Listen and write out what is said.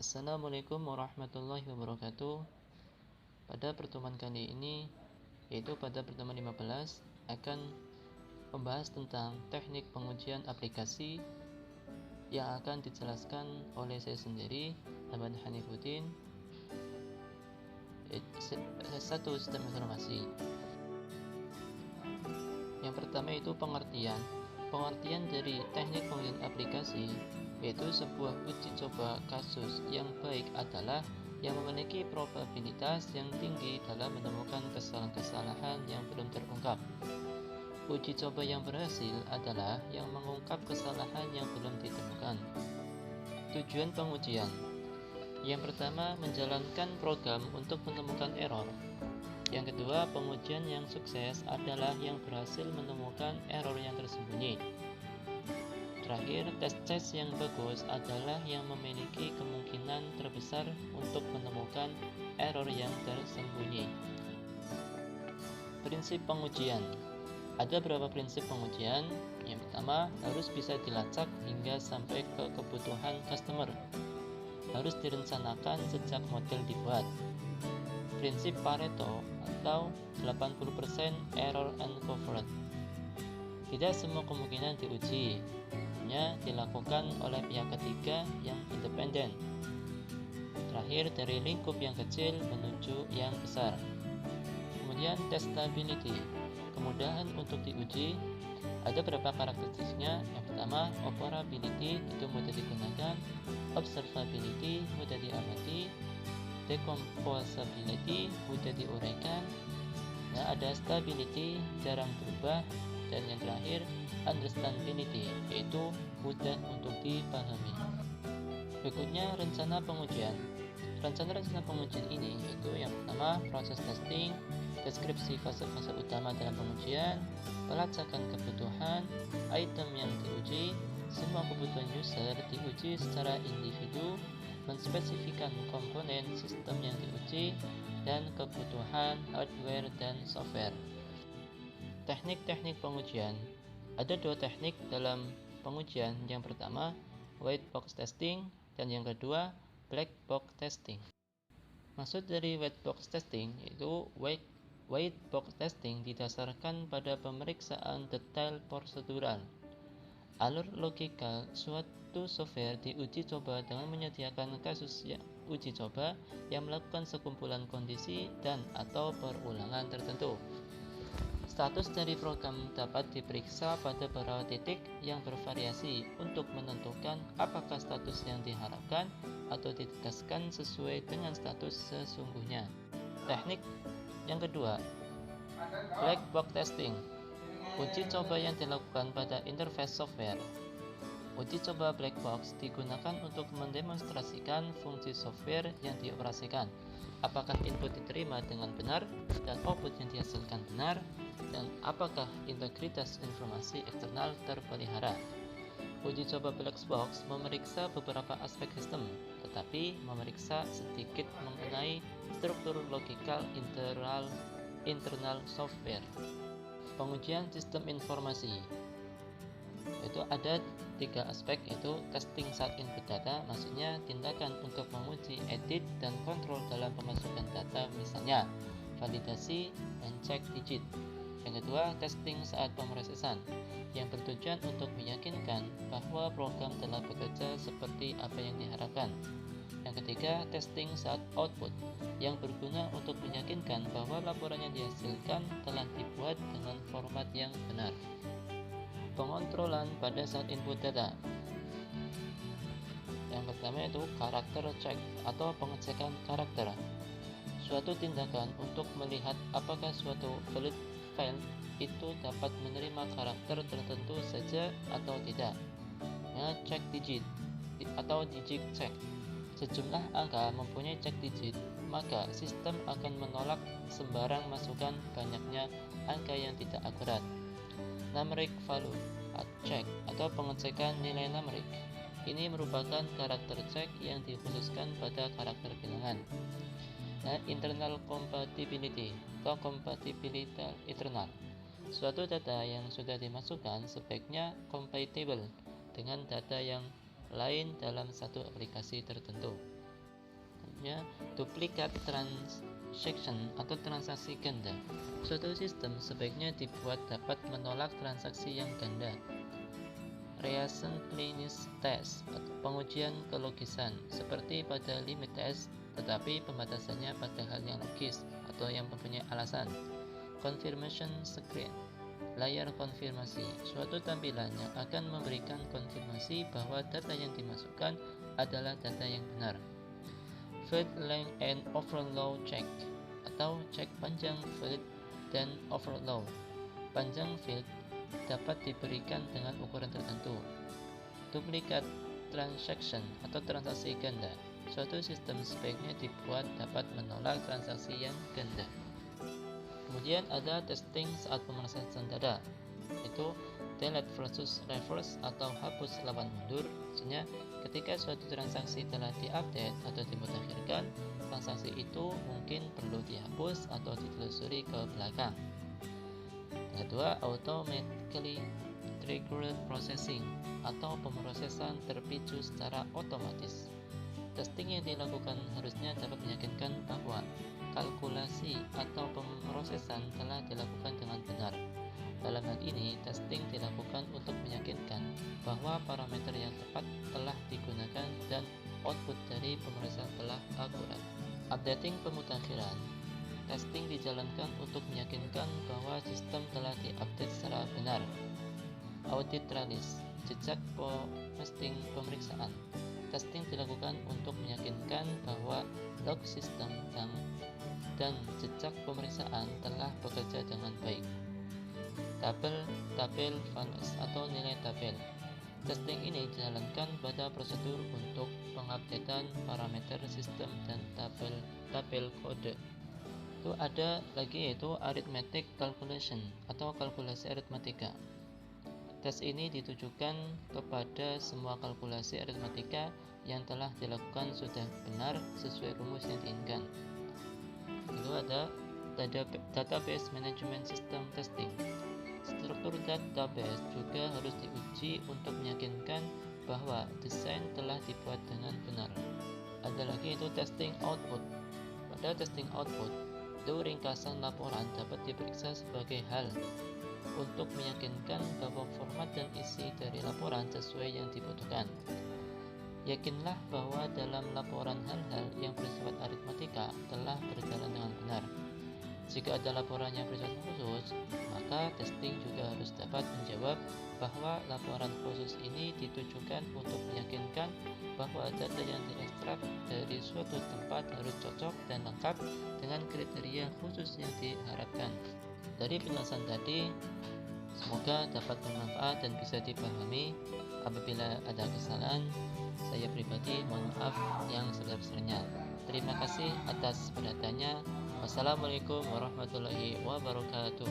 Assalamualaikum warahmatullahi wabarakatuh. Pada pertemuan kali ini, yaitu pada pertemuan 15, akan membahas tentang teknik pengujian aplikasi yang akan dijelaskan oleh saya sendiri, Ahmad Hanifuddin, satu sistem informasi. Yang pertama itu pengertian. Pengertian dari teknik pengujian aplikasi yaitu sebuah uji coba kasus yang baik adalah yang memiliki probabilitas yang tinggi dalam menemukan kesalahan-kesalahan yang belum terungkap. Uji coba yang berhasil adalah yang mengungkap kesalahan yang belum ditemukan. Tujuan pengujian. Yang pertama, menjalankan program untuk menemukan error. Yang kedua, pengujian yang sukses adalah yang berhasil menemukan error yang tersembunyi. Terakhir, tes case yang bagus adalah yang memiliki kemungkinan terbesar untuk menemukan error yang tersembunyi. Prinsip pengujian. Ada beberapa prinsip pengujian. Yang pertama, harus bisa dilacak hingga sampai ke kebutuhan customer. Harus direncanakan sejak model dibuat. Prinsip Pareto atau 80% error uncovered. Tidak semua kemungkinan diuji, hanya dilakukan oleh pihak ketiga yang independen. Terakhir, dari lingkup yang kecil menuju yang besar. Kemudian testability, kemudahan untuk diuji. Ada beberapa karakteristiknya. Yang pertama, operability, itu mudah digunakan. Observability, mudah diamati. Decomposability, mudah diuraikan. Nah, ada stability, jarang berubah. Dan yang terakhir, understandability, yaitu mudah untuk dipahami. Berikutnya, rencana pengujian. Rencana pengujian ini yaitu yang pertama, proses testing, deskripsi fase-fase utama dalam pengujian, pelacakan kebutuhan, item yang diuji, semua kebutuhan user diuji secara individu, menspesifikkan komponen sistem yang diuji, dan kebutuhan hardware dan software. Teknik-teknik pengujian. Ada dua teknik dalam pengujian. Yang pertama, white box testing, dan yang kedua, black box testing. Maksud dari white box testing yaitu white box testing didasarkan pada pemeriksaan detail prosedural. Alur logikal suatu software diuji coba dengan menyediakan kasus uji coba yang melakukan sekumpulan kondisi dan atau perulangan tertentu. Status dari program dapat diperiksa pada beberapa titik yang bervariasi untuk menentukan apakah status yang diharapkan atau ditegaskan sesuai dengan status sesungguhnya. Teknik yang kedua, black box testing. Uji coba yang dilakukan pada interface software. Uji coba black box digunakan untuk mendemonstrasikan fungsi software yang dioperasikan. Apakah input diterima dengan benar dan output yang dihasilkan benar, dan apakah integritas informasi eksternal terpelihara. Uji coba black box memeriksa beberapa aspek sistem, tetapi memeriksa sedikit mengenai struktur logikal internal software. Pengujian sistem informasi. Itu ada tiga aspek, yaitu testing saat input data, maksudnya tindakan untuk menguji, edit, dan kontrol dalam pemasukan data, misalnya validasi dan cek digit. Yang kedua, testing saat pemrosesan, yang bertujuan untuk meyakinkan bahwa program telah bekerja seperti apa yang diharapkan. Yang ketiga, testing saat output, yang berguna untuk meyakinkan bahwa laporan yang dihasilkan telah dibuat dengan format yang benar. Pengontrolan pada saat input data. Yang pertama itu karakter check atau pengecekan karakter. Suatu tindakan untuk melihat apakah suatu file itu dapat menerima karakter tertentu saja atau tidak. Ya, cek digit atau digit check. Sejumlah angka mempunyai cek digit, maka sistem akan menolak sembarang masukan banyaknya angka yang tidak akurat. Numeric value check atau pengecekan nilai numerik. Ini merupakan karakter check yang dikhususkan pada karakter bilangan. Nah, internal compatibility atau kompatibilitas internal. Suatu data yang sudah dimasukkan sebaiknya compatible dengan data yang lain dalam satu aplikasi tertentu. selanjutnya duplicate transaction atau transaksi ganda. Suatu sistem sebaiknya dibuat dapat menolak transaksi yang ganda. Reasonableness test atau pengujian kelogisan seperti pada limit test, tetapi pembatasannya pada hal yang logis atau yang mempunyai alasan. Confirmation screen, layar konfirmasi, suatu tampilan yang akan memberikan konfirmasi bahwa data yang dimasukkan adalah data yang benar. Field length and overflow check atau cek panjang field dan overflow. Panjang field dapat diberikan dengan ukuran tertentu. Duplicate transaction atau transaksi ganda. Suatu sistem sebaiknya dibuat dapat menolak transaksi yang ganda. Kemudian ada testing saat pemrosesan data, yaitu delete versus reverse atau hapus lawan mundur. Maksudnya, ketika suatu transaksi telah diupdate atau dimutakhirkan, transaksi itu mungkin perlu dihapus atau ditelusuri ke belakang. Kedua, automatically triggered processing atau pemrosesan terpicu secara otomatis. Testing yang dilakukan harusnya dapat meyakinkan bahwa kalkulasi atau pemrosesan telah dilakukan dengan benar. Dalam hal ini, testing dilakukan untuk meyakinkan bahwa parameter yang tepat telah digunakan dan output dari pemrosesan telah akurat. Updating pemutakhiran. Testing dijalankan untuk meyakinkan bahwa sistem telah diupdate secara benar. Audit trace, jejak posting pemeriksaan. Testing dilakukan untuk meyakinkan bahwa log sistem dan jejak pemeriksaan telah bekerja dengan baik. Tabel values atau nilai tabel. Testing ini dijalankan pada prosedur untuk pengupdatean parameter sistem dan tabel kode. Itu ada lagi yaitu arithmetic calculation atau kalkulasi aritmatika. Tes ini ditujukan kepada semua kalkulasi aritmatika yang telah dilakukan sudah benar sesuai rumus yang diinginkan. Itu ada database management system testing. Struktur database juga harus diuji untuk meyakinkan bahwa desain telah dibuat dengan benar. Ada lagi itu testing output. Pada testing output, itu ringkasan laporan dapat diperiksa sebagai hal untuk meyakinkan bahwa format dan isi dari laporan sesuai yang dibutuhkan. Yakinlah bahwa dalam laporan hal-hal yang bersifat aritmatika telah berjalan dengan benar. Jika ada laporan yang bersifat khusus, maka testing juga harus dapat menjawab bahwa laporan khusus ini ditujukan untuk meyakinkan bahwa data yang diekstrak dari suatu tempat harus cocok dan lengkap dengan kriteria khusus yang diharapkan. Dari penjelasan tadi, semoga dapat bermanfaat dan bisa dipahami. Apabila ada kesalahan, saya pribadi mohon maaf yang sebesar-besarnya. Terima kasih atas perhatiannya. Wassalamualaikum warahmatullahi wabarakatuh.